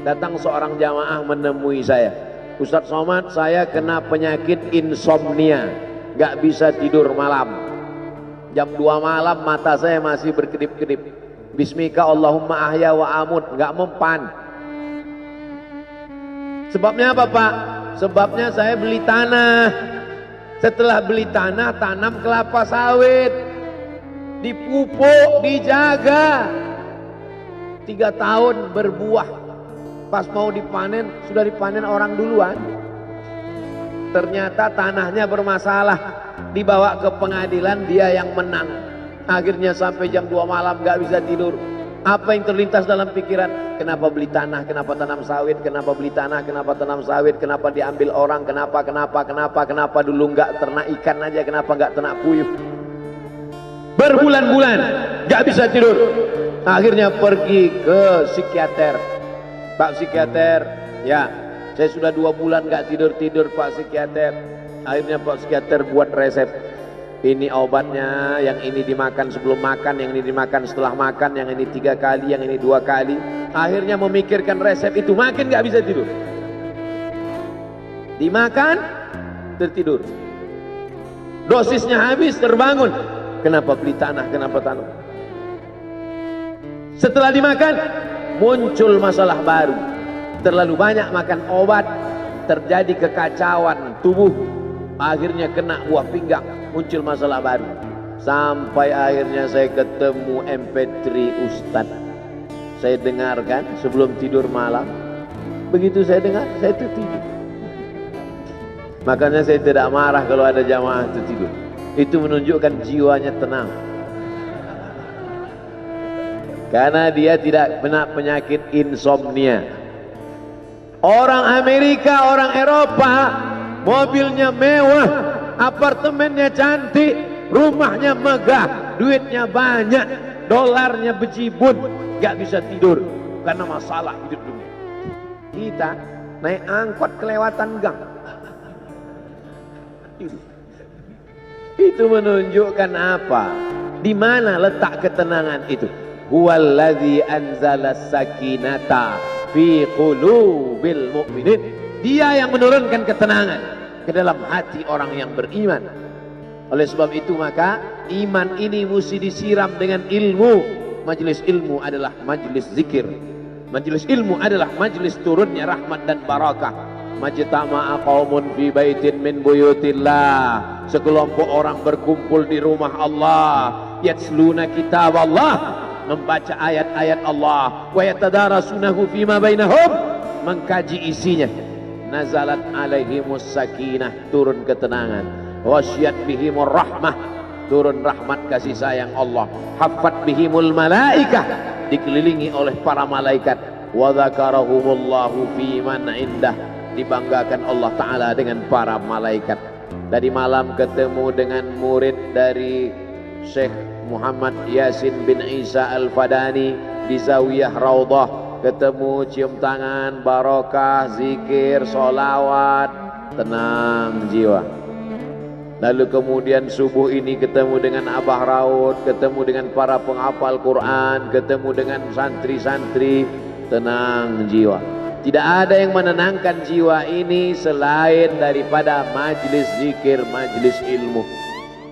Datang seorang jamaah menemui saya, Ustadz Somad, saya kena penyakit insomnia, gak bisa tidur malam. Jam 2 malam mata saya masih berkedip-kedip. Bismika Allahumma ahya wa amut, gak mempan. Sebabnya apa Pak? Sebabnya saya beli tanah. Setelah beli tanah, tanam kelapa sawit, dipupuk, dijaga, 3 tahun berbuah. Pas mau dipanen, sudah dipanen orang duluan. Ternyata tanahnya bermasalah, dibawa ke pengadilan, dia yang menang. Akhirnya sampai jam 2 malam gak bisa tidur. Apa yang terlintas dalam pikiran? Kenapa beli tanah, kenapa tanam sawit, kenapa beli tanah, kenapa tanam sawit, kenapa diambil orang, kenapa dulu gak ternak ikan aja, kenapa gak ternak puyuh. Berbulan-bulan gak bisa tidur. Akhirnya pergi ke psikiater. Pak psikiater, ya saya sudah 2 bulan gak tidur-tidur Pak psikiater. Akhirnya Pak psikiater buat resep. Ini obatnya, yang ini dimakan sebelum makan, yang ini dimakan setelah makan, yang ini 3 kali, yang ini 2 kali. Akhirnya memikirkan resep itu, makin gak bisa tidur. Dimakan, tertidur. Dosisnya habis, terbangun. Kenapa beli tanah, kenapa tanam? Setelah dimakan, muncul masalah baru. Terlalu banyak makan obat, terjadi kekacauan tubuh. Akhirnya kena buah pinggang, muncul masalah baru. Sampai akhirnya saya ketemu MP3 Ustadz. Saya dengarkan sebelum tidur malam. Begitu saya dengar, saya tertidur. Makanya saya tidak marah kalau ada jamaah tertidur. Itu menunjukkan jiwanya tenang. Karena dia tidak kena penyakit insomnia. Orang Amerika, orang Eropa, mobilnya mewah, apartemennya cantik, rumahnya megah, duitnya banyak, dolarnya bejibun, gak bisa tidur karena masalah hidup dunia. Kita naik angkot kelewatan gang. Itu menunjukkan apa? Di mana letak ketenangan itu? Huwallazi anzala sakinata fi qulubil mu'minin. Dia yang menurunkan ketenangan ke dalam hati orang yang beriman. Oleh sebab itu maka iman ini mesti disiram dengan ilmu. Majelis ilmu adalah majelis zikir. Majelis ilmu adalah majelis turunnya rahmat dan barakah. Majtama'a qaumun fi baitin min buyutillah. Sekelompok orang berkumpul di rumah Allah, yatsluna kitab Allah, membaca ayat-ayat Allah, wa yatadarasunahu fima bainahum, mengkaji isinya. Nazalat alaihimus sakinah, turun ketenangan. Wasyat bihimur rahmah, turun rahmat kasih sayang Allah. Haffat bihimul malaikah, dikelilingi oleh para malaikat. Wa dzakarahumullahu fi man indah, dibanggakan Allah Ta'ala dengan para malaikat. Tadi malam ketemu dengan murid dari Syekh Muhammad Yasin bin Isa Al-Fadani di Zawiyah Raudhah. Ketemu, cium tangan, barokah, zikir, sholawat, tenang jiwa. Lalu kemudian subuh ini ketemu dengan Abah Raud, ketemu dengan para penghafal Quran, ketemu dengan santri-santri, tenang jiwa. Tidak ada yang menenangkan jiwa ini selain daripada majlis zikir, majlis ilmu.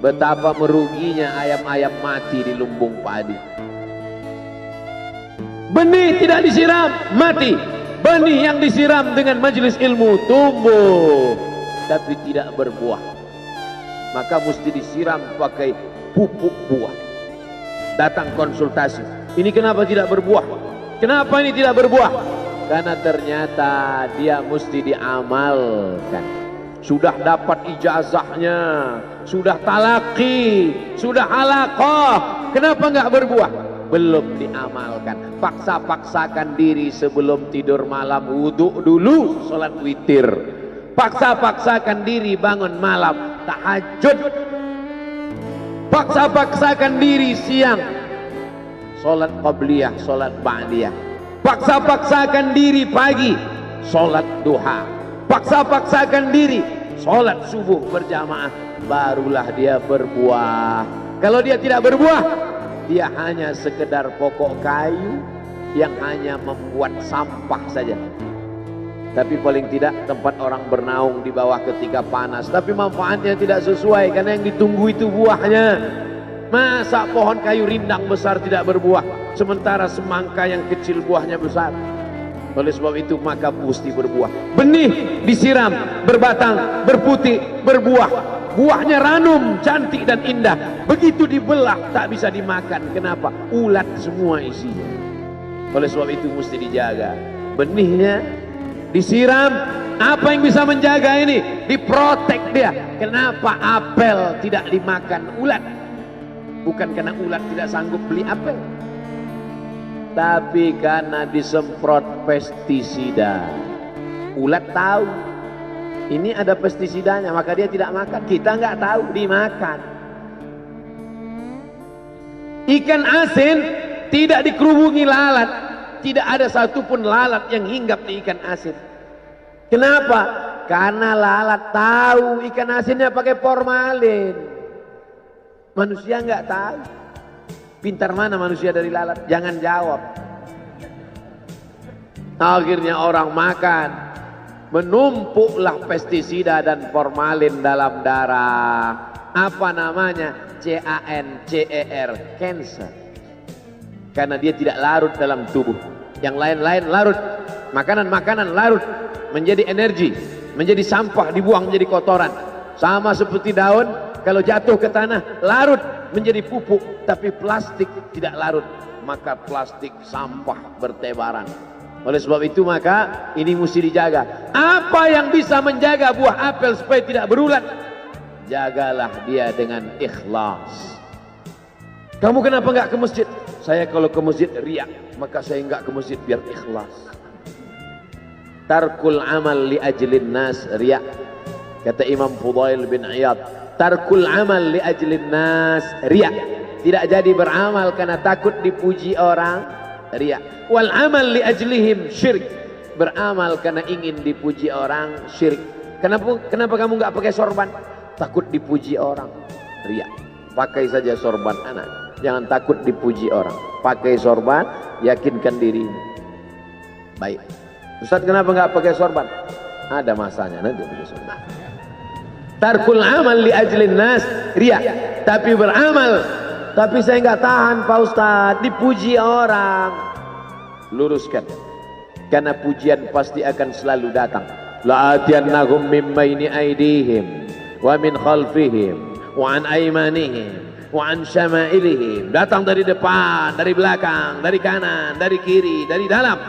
Betapa meruginya ayam-ayam mati di lumbung padi. Benih tidak disiram, mati. Benih yang disiram dengan majlis ilmu tumbuh, tapi tidak berbuah. Maka mesti disiram pakai pupuk buah. Datang konsultasi. Ini kenapa tidak berbuah? Kenapa ini tidak berbuah? Karena ternyata dia mesti diamalkan. Sudah dapat ijazahnya, sudah talaqi, sudah halaqah, kenapa nggak berbuah? Belum diamalkan. Paksa-paksakan diri sebelum tidur malam, wudhu dulu, sholat witir. Paksa-paksakan diri bangun malam, tahajud. Paksa-paksakan diri siang, sholat qabliyah, sholat ba'diyah. Paksa-paksakan diri pagi, sholat duha. Paksa-paksakan diri, sholat subuh berjamaah. Barulah dia berbuah. Kalau dia tidak berbuah, dia hanya sekedar pokok kayu, yang hanya membuat sampah saja. Tapi paling tidak tempat orang bernaung di bawah ketika panas, tapi manfaatnya tidak sesuai karena yang ditunggu itu buahnya. Masa pohon kayu rindang besar tidak berbuah, sementara semangka yang kecil buahnya besar? Oleh sebab itu maka mesti berbuah. Benih disiram, berbatang, berputih, berbuah. Buahnya ranum, cantik dan indah. Begitu dibelah tak bisa dimakan. Kenapa? Ulat semua isinya. Oleh sebab itu mesti dijaga. Benihnya disiram. Apa yang bisa menjaga ini? Diprotek dia. Kenapa apel tidak dimakan ulat? Bukan karena ulat tidak sanggup beli apel, tapi karena disemprot pestisida. Ulat tahu ini ada pestisidanya, maka dia tidak makan. Kita nggak tahu, dimakan. Ikan asin tidak dikerubungi lalat. Tidak ada satupun lalat yang hinggap di ikan asin. Kenapa? Karena lalat tahu ikan asinnya pakai formalin. Manusia nggak tahu. Pintar mana manusia dari lalat? Jangan jawab. Akhirnya orang makan, menumpuklah pestisida dan formalin dalam darah. Apa namanya? CANCER, cancer. Karena dia tidak larut dalam tubuh. Yang lain-lain larut. Makanan-makanan larut menjadi energi, menjadi sampah, dibuang menjadi kotoran. Sama seperti daun, kalau jatuh ke tanah larut menjadi pupuk, tapi plastik tidak larut, maka plastik sampah bertebaran. Oleh sebab itu maka ini mesti dijaga. Apa yang bisa menjaga buah apel supaya tidak berulat? Jagalah dia dengan ikhlas. Kamu kenapa nggak ke masjid? Saya kalau ke masjid riak, maka saya nggak ke masjid biar ikhlas. Tarkul amal li ajlin nas riak. Kata Imam Fudail bin Iyad, tarkul amal li ajlin nas riak. Tidak jadi beramal karena takut dipuji orang, riak. Wal amal li ajlihim syirik. Beramal karena ingin dipuji orang, syirik. Kenapa kamu nggak pakai sorban? Takut dipuji orang, riak. Pakai saja sorban anak, jangan takut dipuji orang. Pakai sorban, yakinkan dirimu. Baik. Ustaz, kenapa nggak pakai sorban? Ada masanya nanti pakai sorban. Tarkul amal li ajlin nas riya. Tapi beramal, tapi saya nggak tahan Pak Ustaz, dipuji orang. Luruskan, karena pujian pasti akan selalu datang. La'atiyannahum min baini aydihim wa min khalfihim wa an aymanihim wa an syama'ilihim. Datang dari depan, dari belakang, dari kanan, dari kiri, dari dalam.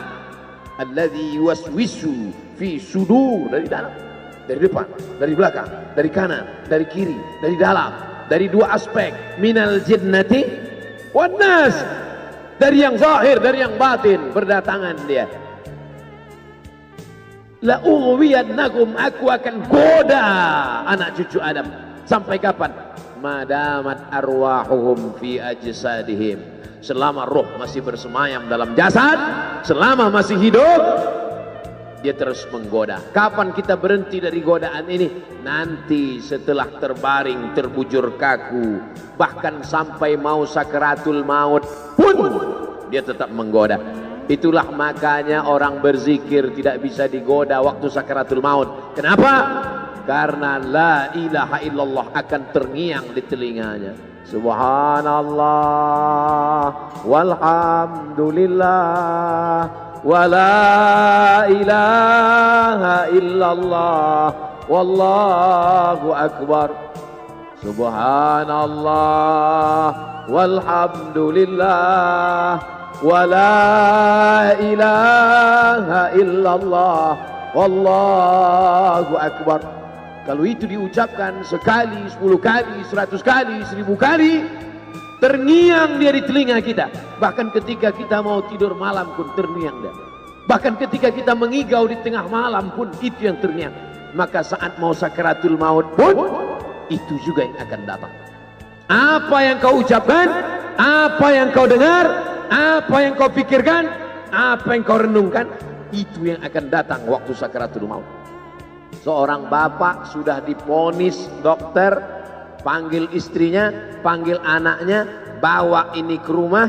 Alladzi yuwaswisu fi sudur, dari dalam, dari depan, dari belakang, dari kanan, dari kiri, dari dalam, dari dua aspek, minal jinnati wan nas, dari yang zahir, dari yang batin, berdatangan dia. La ughwiyannakum, aku akan goda anak cucu Adam. Sampai kapan? Madamat arwahuhum fi ajsadihim, selama roh masih bersemayam dalam jasad, selama masih hidup, dia terus menggoda. Kapan kita berhenti dari godaan ini? Nanti setelah terbaring, terbujur kaku, bahkan sampai mau sakaratul maut pun dia tetap menggoda. Itulah makanya orang berzikir tidak bisa digoda waktu sakaratul maut. Kenapa? Karena la ilaha illallah akan terngiang di telinganya. Subhanallah walhamdulillah wa la ilaha illallah wallahu akbar. Subhanallah walhamdulillah wa la ilaha illallah wallahu akbar. Kalau itu diucapkan sekali, 10 kali, 100 kali, 1000 kali, terngiang dia di telinga kita. Bahkan ketika kita mau tidur malam pun terngiang dia. Bahkan ketika kita mengigau di tengah malam pun itu yang terngiang. Maka saat mau sakaratul maut pun itu juga yang akan datang. Apa yang kau ucapkan, apa yang kau dengar, apa yang kau pikirkan, apa yang kau renungkan, itu yang akan datang waktu sakaratul maut. Seorang bapak sudah diponis dokter, panggil istrinya, panggil anaknya, bawa ini ke rumah,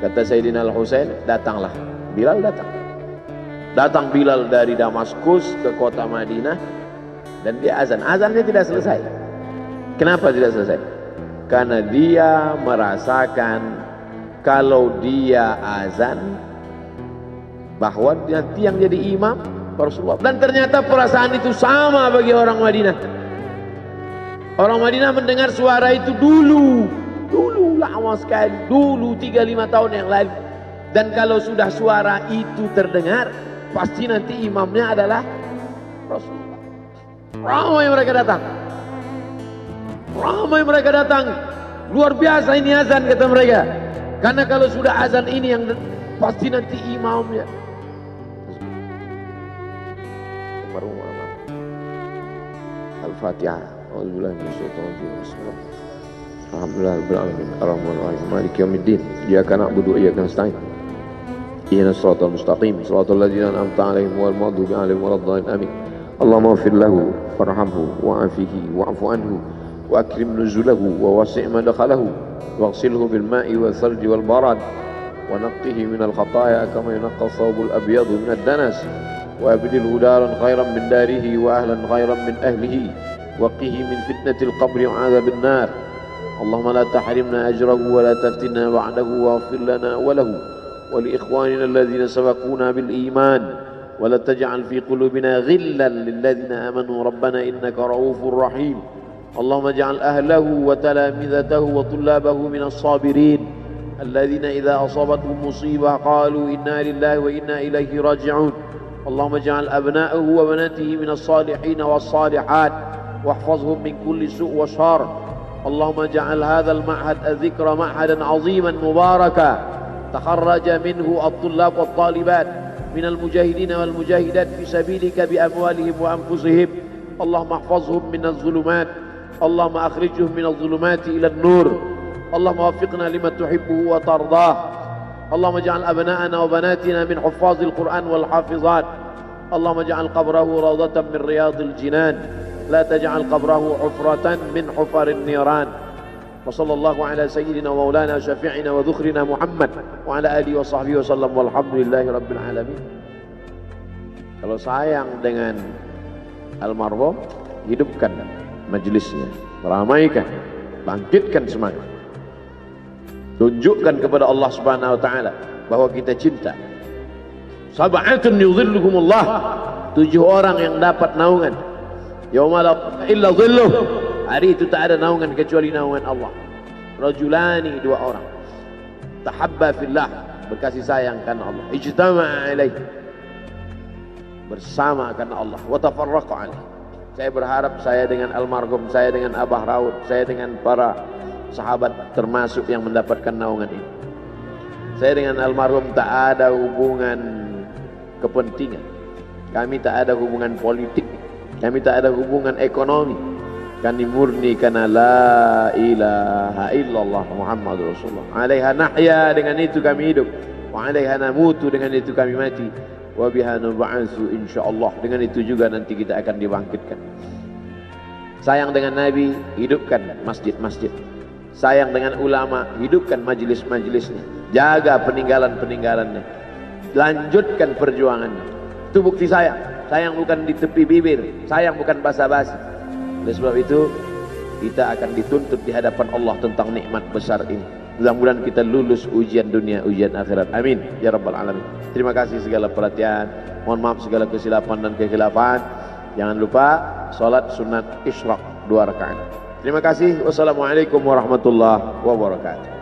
Kata Sayyidina Al-Husain, datanglah. Bilal datang. Datang Bilal dari Damaskus ke kota Madinah dan dia azan. Azannya tidak selesai. Kenapa tidak selesai? Karena dia merasakan kalau dia azan bahwa nanti yang jadi imam Rasulullah. Dan ternyata perasaan itu sama bagi orang Madinah. Orang Madinah mendengar suara itu dulu lama sekali, dulu 3-5 tahun yang lalu. Dan kalau sudah suara itu terdengar, pasti nanti imamnya adalah Rasulullah. Ramai mereka datang. Ramai mereka datang. Luar biasa ini azan, kata mereka. Karena kalau sudah azan ini yang pasti nanti imamnya. Al-Fatihah. A'udzubillahi minasyaitonir rajim. Alhamdulillahirabbil alamin. Arrahmanir rahim. Maliki yaumiddin. Iyyaka na'budu wa iyyaka nasta'in. Ihdinas siratal mustaqim. Shiratal ladzina an'amta 'alaihim ghairil maghdubi 'alaihim waladdallin. Amin. Allahumma ighfir lahu warhamhu wa'afihi wa'fu anhu wa akrim nuzulahu wa wasi' madkhalahu waghsilhu bil ma'i wal thalji wal barad wa naqqihi minal khataaya kama yunqqa ath-thawbul abyadu minad danas wa abdilhu daran khairan min darihi wa ahlan khairan min ahlihi wa qihi min fitnatil qabri wa 'adzabil nar. Allahumma la tahrimna ajrahu wa la taftinna ba'dahu waghfir lana wa lahu wa li ikhwanina alladhina sabaquna bil iman wa la taj'al fi qulubina ghillan lil ladzina amanu rabbana innaka ra'ufur rahim. Allahumma ij'al ahlahu wa talamidatahu wa tullabahu minas sabirin alladhina idza asabatuhum musibah qalu inna lillahi wa inna ilaihi raji'un. Allahumma ij'al abna'ahu wa banatihi minas salihin was salihat واحفظهم من كل سوء وشر. اللهم اجعل هذا المعهد الذكر معهدا عظيما مباركا تخرج منه الطلاب والطالبات من المجاهدين والمجاهدات في سبيلك بأموالهم وأنفسهم. اللهم احفظهم من الظلمات. اللهم أخرجهم من الظلمات إلى النور. اللهم وفقنا لما تحبه وترضاه. اللهم اجعل أبناءنا وبناتنا من حفاظ القرآن والحافظات. اللهم اجعل قبره روضة من رياض الجنان لا تجعل قبره حفرة من حفر النيران. وصلى الله على سيدنا ومولانا شفيعنا وذخرنا محمد وعلى آله وصحبه وسلم والحمد لله رب العالمين. Kalau sayang dengan almarhum, hidupkan majelisnya, ramaikan, bangkitkan semangat, tunjukkan kepada Allah Subhanahu wa taala bahwa kita cinta. Sab'atun yudhilluhumullah, 7 orang yang dapat naungan yauma la illa dhilluh, hari itu tak ada naungan kecuali naungan Allah. Rajulani, 2 orang, tahabba fillah, berkasih sayang karena Allah, ijtama'a alaih, bersama karena Allah, wa tafarraqa alaih. Saya berharap saya dengan almarhum, saya dengan Abah Raud, saya dengan para sahabat termasuk yang mendapatkan naungan ini. Saya dengan almarhum tak ada hubungan kepentingan, kami tak ada hubungan politik, kami tak ada hubungan ekonomi. Kami murni karena la ilaha illallah Muhammadur Rasulullah. Alaiha nahya, dengan itu kami hidup. Wa alaiha namutu, dengan itu kami mati. Wa biha nub'atsu insyaallah, dengan itu juga nanti kita akan dibangkitkan. Sayang dengan Nabi, hidupkan masjid-masjid. Sayang dengan ulama, hidupkan majelis-majelisnya. Jaga peninggalan-peninggalannya. Lanjutkan perjuangannya. Itu bukti sayang. Sayang bukan di tepi bibir, sayang bukan basa-basi. Oleh sebab itu kita akan dituntut di hadapan Allah tentang nikmat besar ini. Mudah-mudahan kita lulus ujian dunia, ujian akhirat. Amin ya rabbal alamin. Terima kasih segala perhatian. Mohon maaf segala kesilapan dan kekhilafan. Jangan lupa salat sunat isyraq 2 rakaat. Terima kasih. Wassalamualaikum warahmatullahi wabarakatuh.